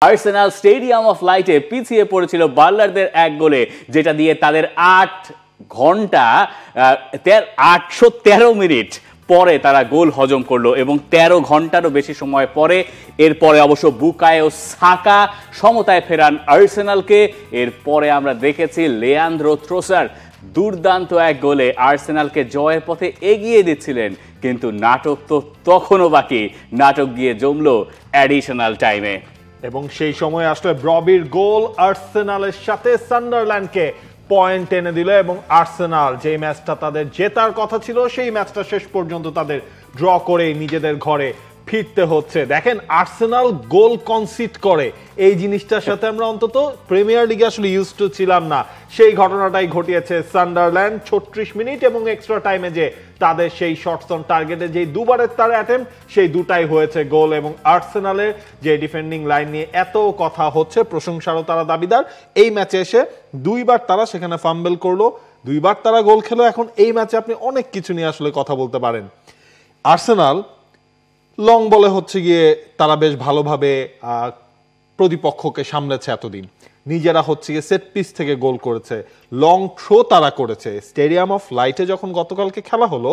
Arsenal stadium of লাইটে পিছিয়ে পড়েছিল বার্লারদের এক গোলে, যেটা দিয়ে তাদের 813 মিনিট পরে তারা গোল হজম করলো এবং 13 ঘন্টারও বেশি সময় পরে এরপরে অবশ্য বুকায়ো সাকা সমতায় ফেরান আর্সেনালকে। এরপরে আমরা দেখেছি লেয়ান্দ্রো ট্রোসার দুর্দান্ত এক গোলে আর্সেনালকে জয়ের পথে এগিয়ে দিচ্ছিলেন, কিন্তু নাটক তো তখনও বাকি। নাটক গিয়ে জমলো অ্যাডিশনাল টাইমে এবং সেই সময় আসলে ব্রবির গোল আর্সেনালের সাথে সান্ডারল্যান্ডকে পয়েন্ট এনে দিল এবং আর্সেনাল যে ম্যাচটা তাদের জেতার কথা ছিল সেই ম্যাচটা শেষ পর্যন্ত তাদের ড্র করে নিজেদের ঘরে ফিরতে হচ্ছে। দেখেন আর্সেনাল গোল কনসিড করে, এই জিনিসটার সাথে আমরা অন্তত প্রিমিয়ার লিগে আসলে ইউজ টু ছিলাম না। সেই ঘটনাটাই ঘটিয়েছে সান্ডারল্যান্ড 36 মিনিট এবং এক্সট্রা টাইমে যে তাদের সেই শটস অন টার্গেটে যে দুবারের তার অ্যাটেম্প সেই দুটাই হয়েছে গোল। এবং আর্সেনালের যে ডিফেন্ডিং লাইন নিয়ে এত কথা হচ্ছে, প্রশংসারও তারা দাবিদার। এই ম্যাচে এসে দুইবার তারা সেখানে ফাম্বেল করলো, দুইবার তারা গোল খেলো। এখন এই ম্যাচে আপনি অনেক কিছু নিয়ে আসলে কথা বলতে পারেন। আর্সেনাল লং বলে হচ্ছে গিয়ে তারা বেশ ভালোভাবে প্রতিপক্ষকে সামলেছে এতদিন, নিজেরা হচ্ছে গিয়ে সেট পিস থেকে গোল করেছে, লং থ্রো তারা করেছে। স্টেডিয়াম অফ লাইটে যখন গতকালকে খেলা হলো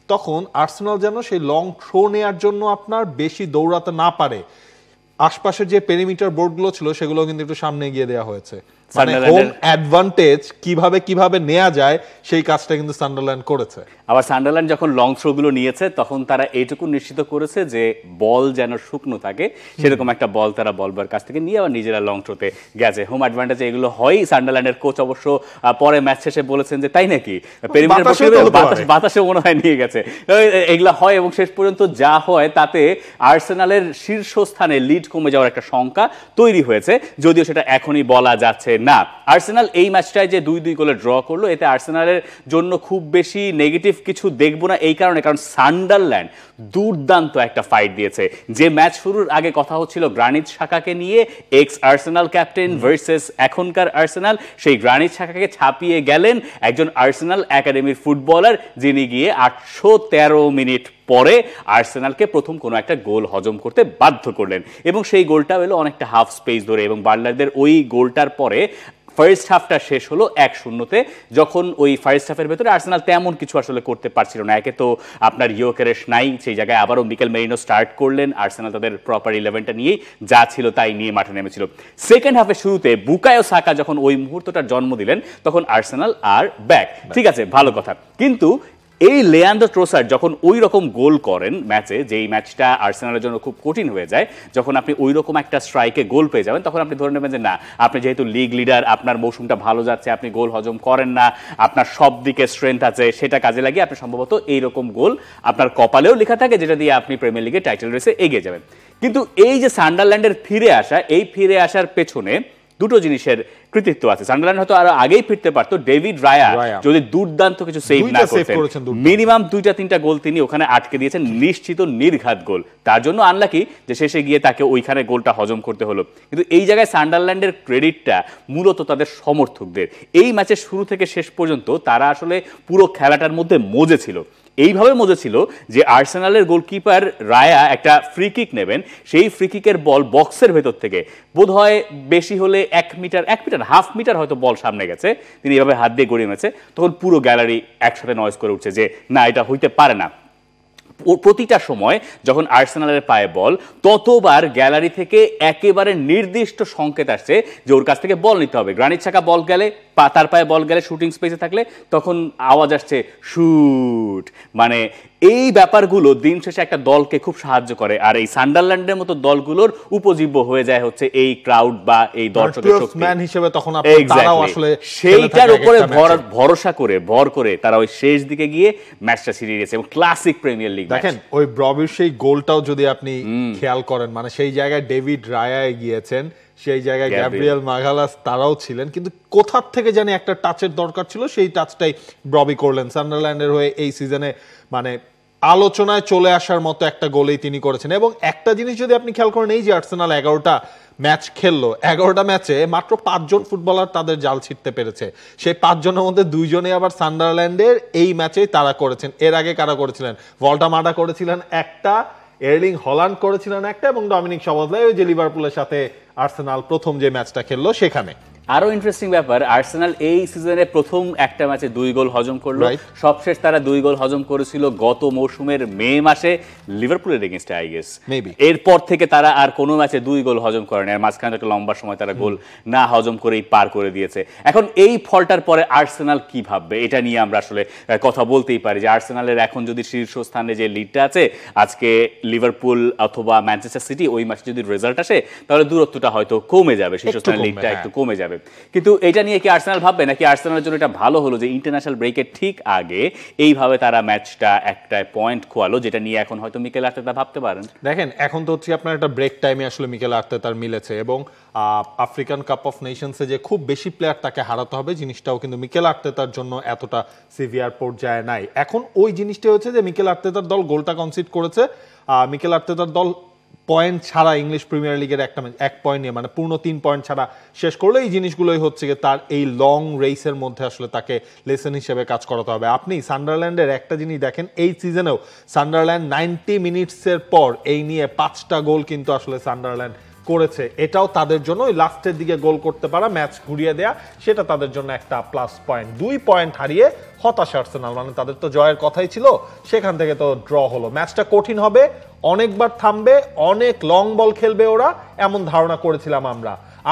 তখন আর্সেনাল যেন সেই লং থ্রো নেওয়ার জন্য আপনার বেশি দৌড়াতে না পারে, আশপাশের যে পেরিমিটার বোর্ডগুলো ছিল সেগুলো কিন্তু একটু সামনে গিয়ে দেওয়া হয়েছে। মানে হোম অ্যাডভান্টেজ কিভাবে নেওয়া যায় সেই কাজটা কিন্তু সান্ডারল্যান্ড করেছে। আবার সান্ডারল্যান্ড যখন লং থ্রো গুলো নিয়েছে তখন তারা এইটুকু নিশ্চিত করেছে যে বল যেন শুকনো থাকে, সেরকম একটা বল তারা বলবার কাছ থেকে নিয়ে আবার নিজেরা লং থ্রোতে গেছে। হোম অ্যাডভান্টেজ এগুলো হয়। সান্ডারল্যান্ডের কোচ অবশ্য পরে ম্যাচ শেষে বলেছেন যে তাই নাকি, বাতাসে মনে হয় নিয়ে গেছে, এগুলো হয়। এবং শেষ পর্যন্ত যা হয় তাতে আর্সেনালের শীর্ষস্থানে লিড কমে যাওয়ার একটা শঙ্কা তৈরি হয়েছে, যদিও সেটা এখনই বলা যাচ্ছে না। আর্সেনাল এই ম্যাচটায় যে 2-2 গোলে ড্র করলো, এতে আর্সেনালের জন্য খুব বেশি নেগেটিভ কিছু দেখবো না এই কারণে, কারণ সান্ডারল্যান্ড দুর্দান্ত একটা ফাইট দিয়েছে। যে ম্যাচ শুরুর আগে কথা হচ্ছিল গ্রানিট শাখাকে নিয়ে, এক্স আর্সেনাল ক্যাপ্টেন ভার্সেস এখনকার আর্সেনাল, সেই গ্রানিট শাখাকে ছাপিয়ে গেলেন একজন আর্সেনাল একাডেমির ফুটবলার, যিনি গিয়ে 813 মিনিট পরে আর্সেনালকে প্রথম কোনো একটা গোল হজম করতে বাধ্য করলেন। এবং সেই গোলটা হলো অনেকটা হাফ স্পেস ধরে, এবং বার্লারদের ওই গোলটার পরে ফার্স্ট হাফটা শেষ হলো 1-0-তে, যখন ওই ফার্স্ট হাফের ভেতরে আর্সেনাল তেমন কিছু আসলে করতে পারছিল না। একে তো আপনার ইয়োকেরেশ নাই, সেই জায়গায় আবারও মিকেল মেরিনো স্টার্ট করলেন। আর্সেনাল তাদের প্রপার 11টা নিয়েই যা ছিল তাই নিয়ে মাঠে নেমেছিল। সেকেন্ড হাফের শুরুতে বুকায়ো সাকা যখন ওই মুহূর্তটার জন্ম দিলেন তখন আর্সেনাল আর ব্যাক, ঠিক আছে, ভালো কথা। কিন্তু এই লেয়ান্দ্রো ট্রোসার যখন ওই রকম গোল করেন ম্যাচে, যেই ম্যাচটা আর্সেনালের জন্য খুব কঠিন হয়ে যায়, যখন আপনি ওই রকম একটা স্ট্রাইকে গোল পেয়ে যাবেন তখন আপনি ধরে নেবেন যে না, আপনি যেহেতু লিগ লিডার, আপনার মৌসুমটা ভালো যাচ্ছে, আপনি গোল হজম করেন না, আপনার সব দিকে স্ট্রেংথ আছে, সেটা কাজে লাগিয়ে আপনি সম্ভবত এইরকম গোল আপনার কপালেও লেখা থাকে, যেটা দিয়ে আপনি প্রিমিয়ার লিগে টাইটেল রেসে এগিয়ে যাবেন। কিন্তু এই যে সান্ডারল্যান্ডের ফিরে আসা, এই ফিরে আসার পেছনে দুটো জিনিসের কৃতিত্ব আছে। সান্ডারল্যান্ড হয়তো আরো আগেই ফিরতে পারতো, ডেভিড রায়া যদি দুর্দান্ত কিছু সেভ না করতেন, মিনিমাম 2-3টা গোল তিনি ওখানে আটকে দিয়েছেন, নিশ্চিত নির্ঘাত গোল। তার জন্য আনলাকি যে শেষে গিয়ে তাকে ওইখানে গোলটা হজম করতে হলো। কিন্তু এই জায়গায় সান্ডারল্যান্ডের ক্রেডিটটা মূলত তাদের সমর্থকদের। এই ম্যাচের শুরু থেকে শেষ পর্যন্ত তারা আসলে পুরো খেলাটার মধ্যে মজে ছিল, এইভাবে মজা ছিল যে আর্সেনালের গোলকিপার রায়া একটা ফ্রি কিক নেবেন, সেই ফ্রি কিকের বল বক্সের ভেতর থেকে বোধহয় বেশি হলে 1 মিটার হাফ মিটার হয়তো বল সামনে গেছে, তিনি এভাবে হাত দিয়ে গড়িয়ে মেরেছে, তখন পুরো গ্যালারি একসাথে নয়েজ করে উঠছে যে না, এটা হইতে পারে না। প্রতিটা সময় যখন আর্সেনালের পায়ে বল, ততবার গ্যালারি থেকে একেবারে নির্দিষ্ট সংকেত আসছে যে ওর কাছ থেকে বল নিতে হবে। গ্রানিট শাখা বল গেলে, তার পায়ে বল গেলে, শুটিং স্পেসে থাকলে তখন আওয়াজ আসছে শুট। মানে এই ব্যাপারগুলো দিন শেষে একটা দলকে খুব সাহায্য করে, আর এই সান্ডারল্যান্ডের মতো দলগুলোর উপজীব্য হয়ে যায় হচ্ছে এই ক্রাউড বা এই দর্শকের শক্তি হিসেবে। তখন তারাও আসলে সেইটার উপরে ভর করে তারা ওই শেষ দিকে গিয়ে ম্যাচটা ছিনিয়ে নিয়েছে। এবং ক্লাসিক প্রিমিয়ার লিগ দেখেন, ওই ব্রবির সেই গোলটাও যদি আপনি খেয়াল করেন, মানে সেই জায়গায় ডেভিড রায়া গিয়েছেন, সেই জায়গায় গ্যাব্রিয়েল মাগালাস তারাও ছিলেন, কিন্তু কোথার থেকে জানি একটা টাচের দরকার ছিল, সেই টাচটাই ব্রবি করলেন। সান্ডারল্যান্ডের হয়ে এই সিজনে মানে আলোচনায় চলে আসার মতো একটা গোলেই তিনি করেছেন। এবং একটা জিনিস যদি আপনি খেয়াল করেন, এই যে আর্সেনাল 11টা ম্যাচ খেললো, 11টা ম্যাচে মাত্র 5 জন ফুটবলার তাদের জাল ছিটতে পেরেছে। সেই 5 জনের মধ্যে 2 জনে আবার সান্ডারল্যান্ডের এই ম্যাচেই তারা করেছেন। এর আগে কারা করেছিলেন? ভল্টামাটা করেছিলেন একটা, এরলিং হল্যান্ড করেছিলেন একটা, এবং ডমিনিক সবজলাই ওই যে লিভারপুলের সাথে আর্সেনাল প্রথম যে ম্যাচটা খেললো সেখানে। আরো ইন্টারেস্টিং ব্যাপার, আর্সেনাল এই সিজনে প্রথম একটা ম্যাচে 2 গোল হজম করলো। সবশেষ তারা 2 গোল হজম করেছিল গত মৌসুমের মে মাসে লিভারপুলের এগেইনস্টে, আই গেস। এরপর থেকে তারা আর কোনো ম্যাচে 2 গোল হজম করেনি, আর মাঝখানে একটা লম্বা সময় তারা গোল না হজম করেই পার করে দিয়েছে। এখন এই ফলটার পরে আর্সেনাল কি ভাববে, এটা নিয়ে আমরা আসলে কথা বলতেই পারি যে আর্সেনালের এখন যদি শীর্ষস্থানে যে লিডটা আছে, আজকে লিভারপুল অথবা ম্যানচেস্টার সিটি, ওই ম্যাচে যদি রেজাল্ট আসে তাহলে দূরত্বটা হয়তো কমে যাবে, শীর্ষস্থানের লিডটা একটু কমে যাবে। কিন্তু এটা নিয়ে কি আর্সেনাল ভাববে, নাকি আর্সেনালের জন্য এটা ভালো হলো যে ইন্টারন্যাশনাল ব্রেকের ঠিক আগে এইভাবে তারা ম্যাচটা একটা পয়েন্ট খোয়ালো, যেটা নিয়ে এখন হয়তো মিকেল আর্তেতা ভাবতে পারেন। দেখেন এখন তো হচ্ছে আপনার একটা ব্রেক টাইমে আসলে মিকেল আর্তেতার মিলেছে, এবং আফ্রিকান কাপ অফ নেশনসে যে খুব বেশি প্লেয়ার তাকে হারাতে হবে জিনিসটাও কিন্তু মিকেল আর্তেতার জন্য এতটা সিভিয়ার পর্যায়ে নাই। এখন ওই জিনিসটা হচ্ছে যে মিকেল আর্তেতার দল গোলটা কনসিড করেছে, মিকেল আর্তেতার দল পয়েন্ট ছাড়া ইংলিশ প্রিমিয়ার লিগের একটা ম্যাচ 1 পয়েন্ট নিয়ে, মানে পূর্ণ 3 পয়েন্ট ছাড়া শেষ করলে এই জিনিসগুলোই হচ্ছে যে তার এই লং রেসের মধ্যে আসলে তাকে লেসন হিসেবে কাজ করাতে হবে। আপনি সান্ডারল্যান্ডের একটা জিনিস দেখেন, এই সিজনেও সান্ডারল্যান্ড 90 মিনিটসের পর এই নিয়ে 5টা গোল কিন্তু আসলে সান্ডারল্যান্ড করেছে। এটাও তাদের জন্য ওই লাস্টের দিকে গোল করতে পারা, ম্যাচ ঘুরিয়ে দেয়া, সেটা তাদের জন্য একটা প্লাস পয়েন্ট। 2 পয়েন্ট হারিয়ে হতাশ আর্সেনাল, মানে তাদের তো জয়ের কথাই ছিল, সেখান থেকে তো ড্র হলো। ম্যাচটা কঠিন হবে, অনেকবার থামবে, অনেক লং বল খেলবে ওরা, এমন ধারণা করেছিলাম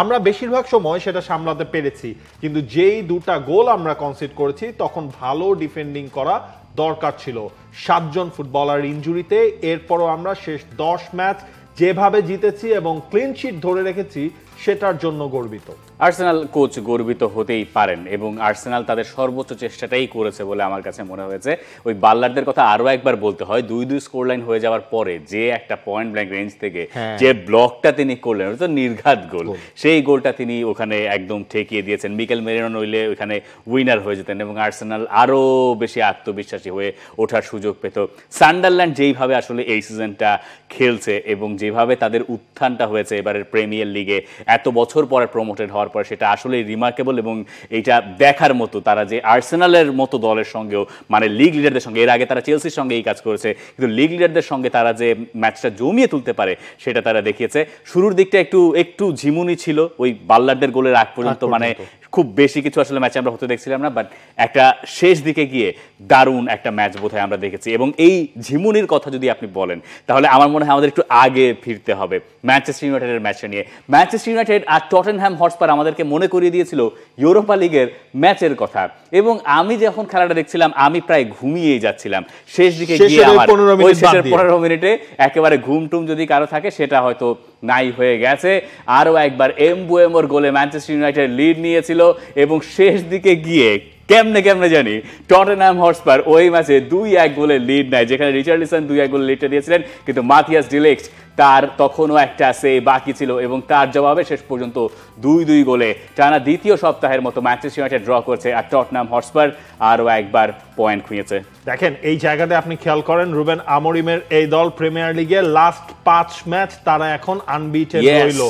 আমরা বেশিরভাগ সময় সেটা সামলাতে পেরেছি, কিন্তু যেই 2টা গোল আমরা কনসিড করেছি তখন ভালো ডিফেন্ডিং করা দরকার ছিল। 7 জন ফুটবলার ইনজুরিতে, এরপরও আমরা শেষ 10 ম্যাচ যেভাবে জিতেছি এবং ক্লিন শিট ধরে রেখেছি, সেটার জন্য গর্বিত। আর্সেনাল কোচ গর্বিত হতেই পারেন, এবং আর্সেনাল তাদের সর্বোচ্চ চেষ্টাটাই করেছে বলে আমার কাছে মনে হয়েছে। ওই বাল্লারদের কথা আরো একবার বলতে হয়, 2-2 স্কোর লাইন হয়ে যাওয়ার পরে যে একটা পয়েন্ট ব্ল্যাঙ্ক রেঞ্জ থেকে যে ব্লকটা তিনি করলেন, ওটা তো নির্ঘাত গোল। সেই গোলটা তিনি ওখানে একদম ঠেকিয়ে দিয়েছেন। মিকেল মেরিনো নইলে ওখানে উইনার হয়ে যেতেন, এবং আর্সেনাল আরো বেশি আত্মবিশ্বাসী হয়ে ওঠার সুযোগ পেত। সান্ডারল্যান্ড যেইভাবে আসলে এই সিজনটা খেলছে এবং যেভাবে তাদের উত্থানটা হয়েছে এবারের প্রিমিয়ার লিগে এত বছর পরে প্রমোটেড হওয়ার পর, সেটা আসলে রিমার্কেবল, এবং এটা দেখার মতো। তারা যে আর্সেনালের মতো দলের সঙ্গেও, মানে লিগ লিডারদের সঙ্গে, এর আগে তারা চেলসির সঙ্গে এই কাজ করেছে, কিন্তু লিগ লিডারদের সঙ্গে তারা যে ম্যাচটা জমিয়ে তুলতে পারে সেটা তারা দেখিয়েছে। শুরুর দিকটা একটু ঝিমুনি ছিল ওই বাল্লারদের গোলের আগ পর্যন্ত, মানে খুব বেশি কিছু আসলে ম্যাচে আমরা হতে দেখছিলাম না, বাট একটা শেষ দিকে গিয়ে দারুণ একটা ম্যাচ বোধহয় আমরা দেখেছি। এবং এই ঝিমুনির কথা যদি আপনি বলেন, তাহলে আমার মনে হয় আমাদের একটু আগে ফিরতে হবে ম্যানচেস্টার ইউনাইটেডের ম্যাচটা নিয়ে। ম্যানচেস্টার ইউনাইটেড আর টটেনহ্যাম হটস্পার আমাদেরকে মনে করিয়ে দিয়েছিল ইউরোপা লিগের ম্যাচের কথা, এবং আমি যখন খেলাটা দেখছিলাম আমি প্রায় ঘুমিয়েই যাচ্ছিলাম শেষ দিকে গিয়ে। আমার ওই শেষের 15 মিনিটে একেবারে ঘুমটুম যদি কারো থাকে সেটা হয়তো নাই হয়ে গেছে। আরো একবার এমবুয়েমোর গোলে ম্যানচেস্টার ইউনাইটেড লিড নিয়েছিল, এবং শেষ দিকে গিয়ে কেমনে জানি টটেনহ্যাম হটস্পার ওই ম্যাচে 2-1 গোলে লিড নেয়, যেখানে রিচার্লিসন 2-1 গোলে লিডটা দিয়েছিলেন, কিন্তু মাথিয়াস ডিলিক্ট তার তখনও একটা সে বাকি ছিল, এবং তার জবাবে শেষ পর্যন্ত 2-2 গোলে টানা দ্বিতীয় সপ্তাহের মতো ম্যানচেস্টার ইউনাইটেড ড্র করছে, আর টটনহ্যাম হটস্পার আরও একবার পয়েন্ট খুঁজেছে। দেখেন এই জায়গাতে আপনি খেয়াল করেন, রুবেন আমরিমের এই দল প্রিমিয়ার লিগে লাস্ট 5 ম্যাচ তারা এখন আনবিটেড রইল।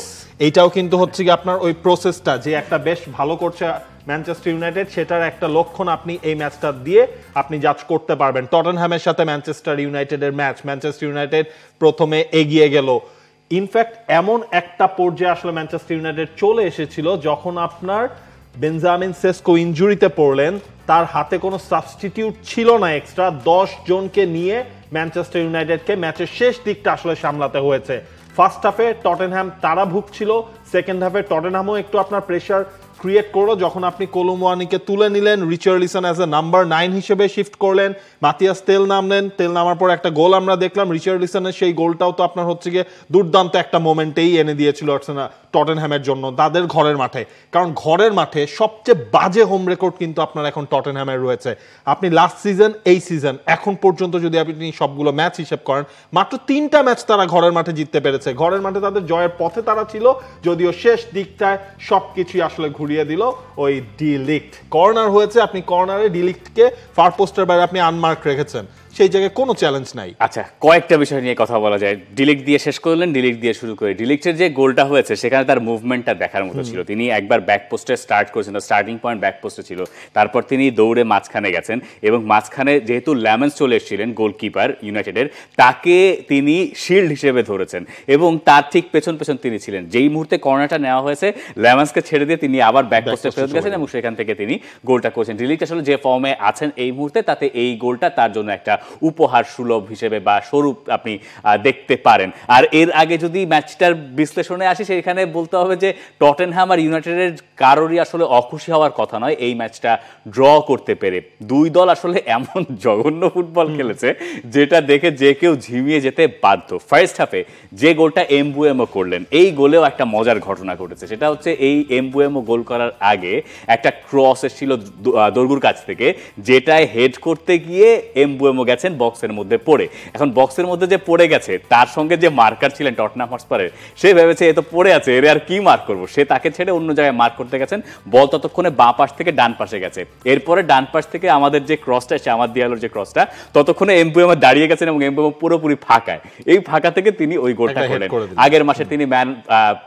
এইটাও কিন্তু হচ্ছে কি আপনার ওই প্রসেসটা যে একটা বেশ ভালো করছে ম্যানচেস্টার ইউনাইটেড, সেটার একটা লক্ষণ আপনি এই ম্যাচটা দিয়ে আপনি জাজ করতে পারবেন। টটেনহ্যামের সাথে ম্যানচেস্টার ইউনাইটেডের ম্যাচ, ম্যানচেস্টার ইউনাইটেড প্রথমে এগিয়ে গেল। ইনফ্যাক্ট এমন একটা পর্যায়ে আসলে ম্যানচেস্টার ইউনাইটেড চলে এসেছিল যখন আপনার বেঞ্জামিন সেস্কো ইনজুরিতে পড়লেন, তার হাতে কোনো সাবস্টিটিউট ছিল না এক্সট্রা, 10 জনকে নিয়ে ম্যানচেস্টার ইউনাইটেডকে ম্যাচের শেষ দিকটা আসলে সামলাতে হয়েছে। ফার্স্ট হাফে টটেনহ্যাম তারা ভুগছিল, সেকেন্ড হাফে টটেনহ্যামও একটু আপনার প্রেশার ক্রিয়েট করলো যখন আপনি কোলোমুয়ানিকে তুলে নিলেন, রিচার্লিসন অ্যাজ এ নাম্বার 9 হিসেবে শিফট করলেন, মাতিয়াস তেল নামলেন, তেল নামার পর একটা গোল আমরা দেখলাম। রিচার্লিসনের সেই গোলটাও তো আপনার হচ্ছে গিয়ে দুর্দান্ত একটা মোমেন্টেই এনে দিয়েছিল আর্সেনাল টটেনহ্যামের জন্য তাদের ঘরের মাঠে, কারণ ঘরের মাঠে সবচেয়ে বাজে হোম রেকর্ড কিন্তু আপনার এখন টটেনহ্যামের রয়েছে। আপনি লাস্ট সিজন, এই সিজন, এখন পর্যন্ত যদি আপনি সবগুলো ম্যাচ হিসেব করেন, মাত্র 3টা ম্যাচ তারা ঘরের মাঠে জিততে পেরেছে। ঘরের মাঠে তাদের জয়ের পথে তারা ছিল, যদিও শেষ দিকটায় সবকিছুই আসলে ঘুরিয়ে দিল ওই ডিলিক্ট। কর্নার হয়েছে, আপনি কর্নারে ডিলিক্টকে ফার পোস্টের বাইরে আপনি আনমার্ক রেখেছেন, সেই জায়গায় কোনো চ্যালেঞ্জ নাই। আচ্ছা, কয়েকটা বিষয় নিয়ে কথা বলা যায়। ডিলিট দিয়ে শেষ করলেন, ডিলিট দিয়ে শুরু করে ডিলিটের যে গোলটা হয়েছে সেখানে তার মুভমেন্টটা দেখার মতো ছিল। তিনি একবার ব্যাক পোস্টে স্টার্ট করেছেন, স্টার্টিং পয়েন্ট ব্যাক পোস্টে ছিল, তারপর তিনি দৌড়ে মাঝখানে গেছেন এবং মাঝখানে যেহেতু ল্যামেন্স চলে এসেছিলেন গোলকিপার ইউনাইটেডের, তাকে তিনি শিল্ড হিসেবে ধরেছেন এবং তার ঠিক পেছন পেছন তিনি ছিলেন। যেই মুহূর্তে কর্নারটা নেওয়া হয়েছে ল্যামেন্সকে ছেড়ে দিয়ে তিনি আবার ব্যাক পোস্টে ফেরত গেছেন এবং সেখান থেকে তিনি গোলটা করেছেন। ডিলিট আসলে যে ফর্মে আছেন এই মুহূর্তে, তাতে এই গোলটা তার জন্য একটা উপহার সুলভ হিসেবে বা স্বরূপ আপনি দেখতে পারেন। আর এর আগে যদি ম্যাচটার বিশ্লেষণে আসি, সেখানে বলতে হবে যে টটেনহ্যাম আর ইউনাইটেডের কারোরই আসলে অখুশি হওয়ার কথা নয় এই ম্যাচটা ড্র করতে পেরে। দুই দল আসলে এমন জঘন্য ফুটবল খেলেছে যেটা দেখে যে কেউ ঝিমিয়ে যেতে বাধ্য। ফার্স্ট হাফে যে গোলটা এমবুয়েমো করলেন, এই গোলেও একটা মজার ঘটনা ঘটেছে। সেটা হচ্ছে এই এমবুয়েমো গোল করার আগে একটা ক্রস এসেছিল দোরগুর কাছ থেকে, যেটায় হেড করতে গিয়ে এমবুয়েমো গেছেন বক্সের মধ্যে পড়ে। এখন বক্সের মধ্যে যে পড়ে গেছে তার সঙ্গে যে মার্কার ছিলেন টটনহ্যাম হটস্পারের, সে ভেবেছে এ তো পড়ে আছে, এর আর কি মার্ক করবো, সে তাকে ছেড়ে অন্য জায়গায় মার্ক করতে গেছেন। বল ততক্ষণে বাঁ পাশ থেকে ডান পাশে গেছে। এরপরে ডান পাশ থেকে আমাদের যে ক্রসটা এসে আমার দিয়ালোর যে ক্রসটা, ততক্ষণে এমবুয়েমো দাঁড়িয়ে গেছেন এবং এমবুয়েমো পুরোপুরি ফাঁকায়। এই ফাঁকা থেকে তিনি ওই গোলটা করলেন। আগের মাসে তিনি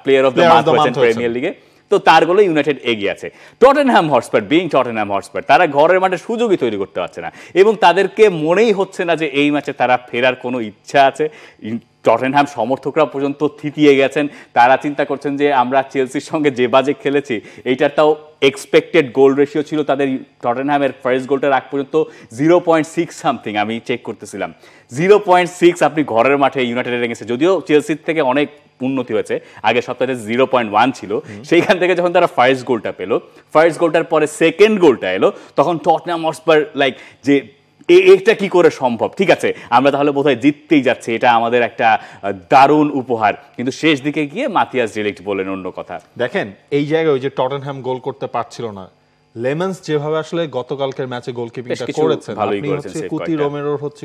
প্লেয়ার অফ দ্য মান্থ হয়েছেন প্রিমিয়ার লিগে। তো তার গোলে ইউনাইটেড এগিয়ে আছে। Tottenham Hotspur being Tottenham Hotspur, তারা ঘরের মাঠে সুযোগই তৈরি করতে পারছে না এবং তাদেরকে মনেই হচ্ছে না যে এই ম্যাচে তারা ফেরার কোনো ইচ্ছা আছে। টটেনহ্যাম সমর্থকরা পর্যন্ত থিতিয়ে গেছেন। তারা চিন্তা করছেন যে আমরা চেলসির সঙ্গে যে বাজে খেলেছি, এইটারটাও এক্সপেক্টেড গোল রেশিও ছিল তাদের টটেনহ্যামের ফার্স্ট গোলটার আগ পর্যন্ত 0.6 সামথিং, আমি চেক করতেছিলাম 0.6 আপনি ঘরের মাঠে ইউনাইটেডের এগেন্সে, যদিও চেলসির থেকে অনেক উন্নতি হয়েছে, আগের সপ্তাহে 0.1 ছিল, সেইখান থেকে যখন তারা ফার্স্ট গোলটা পেল, ফার্স্ট গোলটার পরে সেকেন্ড গোলটা এলো, তখন টটেনহ্যাম হটস্পার লাইক যে এটা কি করে সম্ভব, ঠিক আছে আমরা তাহলে বোধহয় জিততেই যাচ্ছি, এটা আমাদের একটা দারুণ উপহার। কিন্তু শেষ দিকে গিয়ে মাথিয়াস ডিলিট বলেন অন্য কথা। দেখেন এই জায়গায় ওই যে টটেনহ্যাম গোল করতে পারছিল না, লেমন্স যেভাবে আসলে গতকালকের ম্যাচে গোলকিপিংটা করেছেন, আপনি হচ্ছে কুতি রোমেরোর হচ্ছে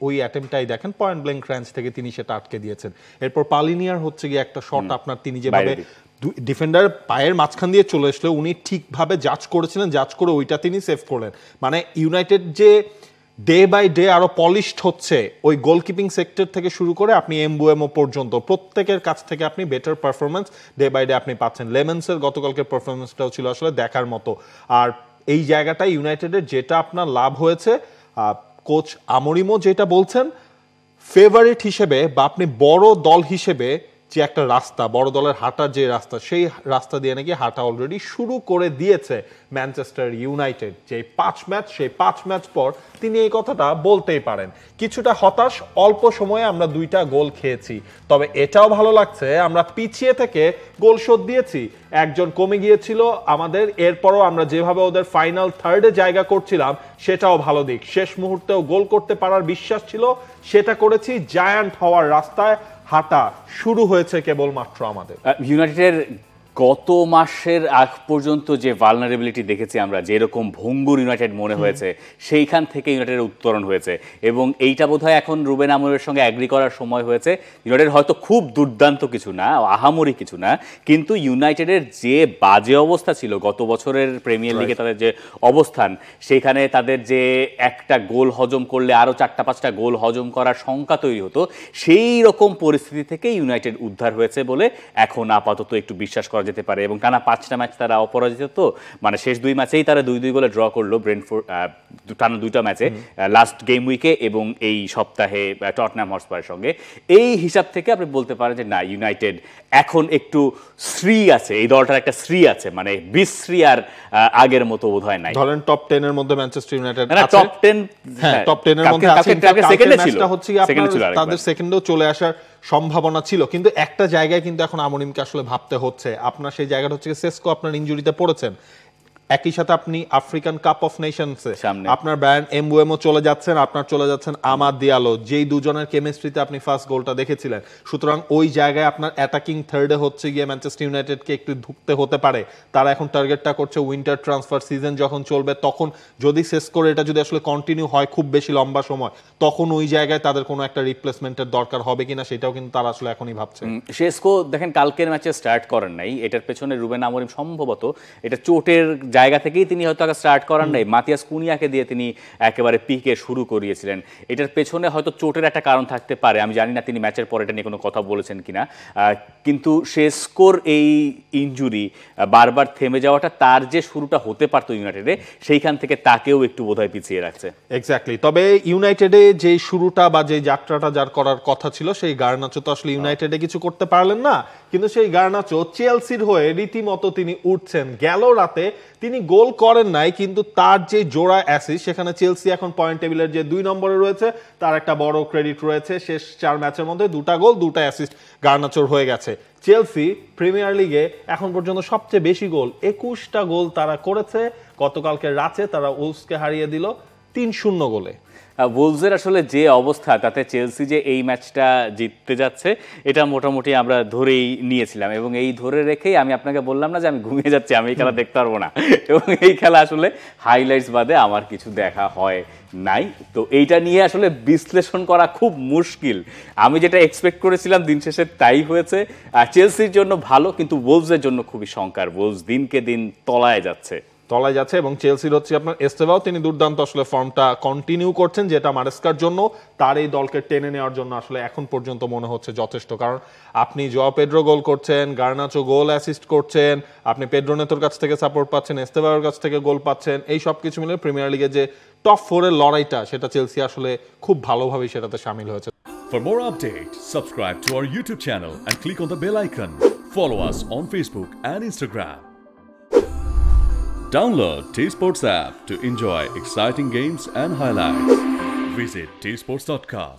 ওই অ্যাটেম্পটাই দেখেন পয়েন্ট ব্ল্যাঙ্ক রেঞ্জ থেকে তিনি সেটা আটকে দিয়েছেন। এরপর পালিনিয়ার হচ্ছে গিয়ে একটা শট আপনার তিনি যেভাবে ডিফেন্ডার পায়ের মাঝখান দিয়ে চলে আসলে উনি ঠিকভাবে জাজ করেছিলেন, জাজ করে ওইটা তিনি সেভ করলেন। মানে ইউনাইটেড যে ডে বাই ডে আরো পলিশড হচ্ছে, ওই গোলকিপিং সেক্টর থেকে শুরু করে আপনি এমবুয়েমো পর্যন্ত প্রত্যেকের কাছ থেকে আপনি better performance day by day আপনি পাচ্ছেন। লেমন্সের গতকালকের পারফরমেন্সটাও ছিল আসলে দেখার মতো। আর এই জায়গাটা ইউনাইটেডের যেটা আপনার লাভ হয়েছে, কোচ আমরিমো যেটা বলছেন ফেভারিট হিসেবে বা আপনি বড় দল হিসেবে যে একটা রাস্তা, বড় দলের হাঁটার যে রাস্তা, সেই রাস্তা দিয়ে নাকি হাঁটা অলরেডি শুরু করে দিয়েছে ম্যানচেস্টার ইউনাইটেড। যে 5 ম্যাচ, সেই 5 ম্যাচ পর তিনি এই কথাটা বলতেই পারেন। কিছুটা হতাশ, অল্প সময়ে আমরা 2টা গোল খেয়েছি, তবে এটাও ভালো লাগছে আমরা পিছিয়ে থেকে গোল শোধ দিয়েছি। একজন কমে গিয়েছিল আমাদের, এরপরও আমরা যেভাবে ওদের ফাইনাল থার্ডে জায়গা করছিলাম সেটাও ভালো দিক। শেষ মুহূর্তেও গোল করতে পারার বিশ্বাস ছিল, সেটা করেছি। জায়ান্ট হওয়ার রাস্তায় হাঁটা শুরু হয়েছে কেবলমাত্র আমাদের। ইউনাইটেডের গত মাসের আগ পর্যন্ত যে ভালনারেবিলিটি দেখেছি আমরা, যেরকম ভঙ্গুর ইউনাইটেড মনে হয়েছে, সেইখান থেকে ইউনাইটেডের উত্তরণ হয়েছে এবং এইটা বোধহয় এখন রুবেন আমোরের সঙ্গে অ্যাগ্রি করার সময় হয়েছে। ইউনাইটেড হয়তো খুব দুর্দান্ত কিছু না, আহামরি কিছু না, কিন্তু ইউনাইটেডের যে বাজে অবস্থা ছিল গত বছরের প্রিমিয়ার লিগে, তাদের যে অবস্থান, সেখানে তাদের যে একটা গোল হজম করলে আরও 4-5টা গোল হজম করার শঙ্কা তৈরি হতো, সেই রকম পরিস্থিতি থেকে ইউনাইটেড উদ্ধার হয়েছে বলে এখন আপাতত একটু বিশ্বাস করা যেতে পারে। এবং টানা 5টা ম্যাচ তারা অপরাজিত, তো মানে শেষ 2 ম্যাচেই তারা 2-2 গোলে ড্র করলো ব্রেন্টফোর্ড, টানা 2টা ম্যাচে, লাস্ট গেম উইকে এবং এই সপ্তাহে টটনহ্যাম হটস্পারের সঙ্গে। এই হিসাব থেকে আপনি বলতে পারেন যে না, ইউনাইটেড এখন একটু শ্রী আছে, এই দলটার একটা শ্রী আছে, মানে বিশ্রী আর আগের মতো বোধহয় নাই। ধরেন টপ 10 এর মধ্যে ম্যানচেস্টার ইউনাইটেড আছে, টপ 10, হ্যাঁ টপ 10 এর মধ্যে আছে, সেকেন্ডে ছিল, হচ্ছে আপনার তাদের সেকেন্ডেও চলে আসার সম্ভাবনা ছিল। কিন্তু একটা জায়গায় কিন্তু এখন আমরিমকে আসলে ভাবতে হচ্ছে, আপনার সেই জায়গাটা হচ্ছে সেসকো আপনার ইনজুরিতে পড়েছেন, একই সাথে আপনি আফ্রিকান কাপ অফ নেশনসে আপনার ব্রায়ান এমবুয়েমো চলে যাচ্ছেন, আপনার চলে যাচ্ছেন আমাদ দিয়ালো, যেই দুজনের কেমিস্ট্রিতে আপনি ফার্স্ট গোলটা দেখেছিলেন। সুতরাং ওই জায়গায় আপনার অ্যাটাকিং থার্ডে হচ্ছে গিয়ে ম্যানচেস্টার ইউনাইটেডকে একটু ধুকতে হতে পারে। তারা এখন টার্গেটটা করছে উইন্টার ট্রান্সফার সিজন যখন চলবে, তখন যদি সেসকোর এটা যদি আসলে কন্টিনিউ হয় খুব বেশি লম্বা সময়, তখন ওই জায়গায় তাদের কোনো একটা রিপ্লেসমেন্টের দরকার হবে কিনা সেটাও কিন্তু তারা আসলে এখনই ভাবছে। সেসকো দেখেন কালকের ম্যাচে স্টার্ট করেন নাই, এটার পেছনে রুবেন আমরিম সম্ভবত এটা চোটের জায়গা থেকেই তিনি হয়তো আগে স্টার্ট করার নাই, মাতিয়াস কুনিয়াকে দিয়ে তিনি একেবারে পিকে শুরু করিয়েছিলেন। এটার পেছনে হয়তো চোটের একটা কারণ থাকতে পারে, আমি জানি না তিনি ম্যাচের পরে এটা নিয়ে কোনো কথা বলেছেন কিনা, কিন্তু শেস্কোর এই ইনজুরি বারবার থেমে যাওয়াটা তার যে শুরুটা হতে পারতো ইউনাইটেডে, সেইখান থেকে তাকেও একটু বোধহয় পিছিয়ে রাখছে। এক্স্যাক্টলি। তবে ইউনাইটেডে যে শুরুটা বা যে যাত্রাটা যার করার কথা ছিল, সেই গার্নাচো তো আসলে ইউনাইটেডে কিছু করতে পারলেন না, কিন্তু সেই গার্নাচো চেলসির হয়ে রীতিমতো তিনি উঠছেন। গেল রাতে তিনি গোল করেন নাই, কিন্তু তার যে জোড়া অ্যাসিস্ট, সেখানে চেলসি এখন পয়েন্ট টেবিলের যে 2 নম্বরে রয়েছে তার একটা বড় ক্রেডিট রয়েছে। শেষ 4 ম্যাচের মধ্যে 2টা গোল 2টা অ্যাসিস্ট গার্নাচোর হয়ে গেছে। চেলসি প্রিমিয়ার লিগে এখন পর্যন্ত সবচেয়ে বেশি গোল 21টা গোল তারা করেছে। গতকালকে রাতে তারা উলফসকে হারিয়ে দিল 3-0 গোলে। উলভসের আসলে যে অবস্থা, তাতে চেলসি যে এই ম্যাচটা জিততে যাচ্ছে এটা মোটামুটি আমরা ধরেই নিয়েছিলাম, এবং এই ধরে রেখেই আমি আপনাকে বললাম না যে আমি ঘুমিয়ে যাচ্ছি, আমি এই খেলা দেখতে পারবো না, এবং এই খেলা আসলে হাইলাইটস বাদে আমার কিছু দেখা হয় নাই। তো এইটা নিয়ে আসলে বিশ্লেষণ করা খুব মুশকিল। আমি যেটা এক্সপেক্ট করেছিলাম দিন শেষে তাই হয়েছে। চেলসির জন্য ভালো, কিন্তু উলভসের জন্য খুবই শঙ্কার। উলভস দিনকে দিন তলায় যাচ্ছে এবং চেলসির হচ্ছে আপনার এস্তেভাও, তিনি দুর্দান্ত আসলে ফর্মটা কন্টিনিউ করছেন, যেটা মারেস্কার জন্য তার এই দলকে টেনে নেওয়ার জন্য আসলে এখন পর্যন্ত মনে হচ্ছে যথেষ্ট। কারণ আপনি জোয়া পেড্রো গোল করছেন, গার্নাচো গোল অ্যাসিস্ট করছেন, আপনি পেড্রো নেতোর কাছ থেকে সাপোর্ট পাচ্ছেন, এস্তেভাওর কাছ থেকে গোল পাচ্ছেন, এই সব কিছু মিলে প্রিমিয়ার লিগে যে টপ 4 এর লড়াইটা, সেটা চেলসি আসলে খুব ভালোভাবেই সেটাতে শামিল হয়েছে। For more updates, subscribe to our YouTube channel and click on the bell icon. Follow us on Facebook and Instagram. Download T-Sports app to enjoy exciting games and highlights. Visit tsports.com.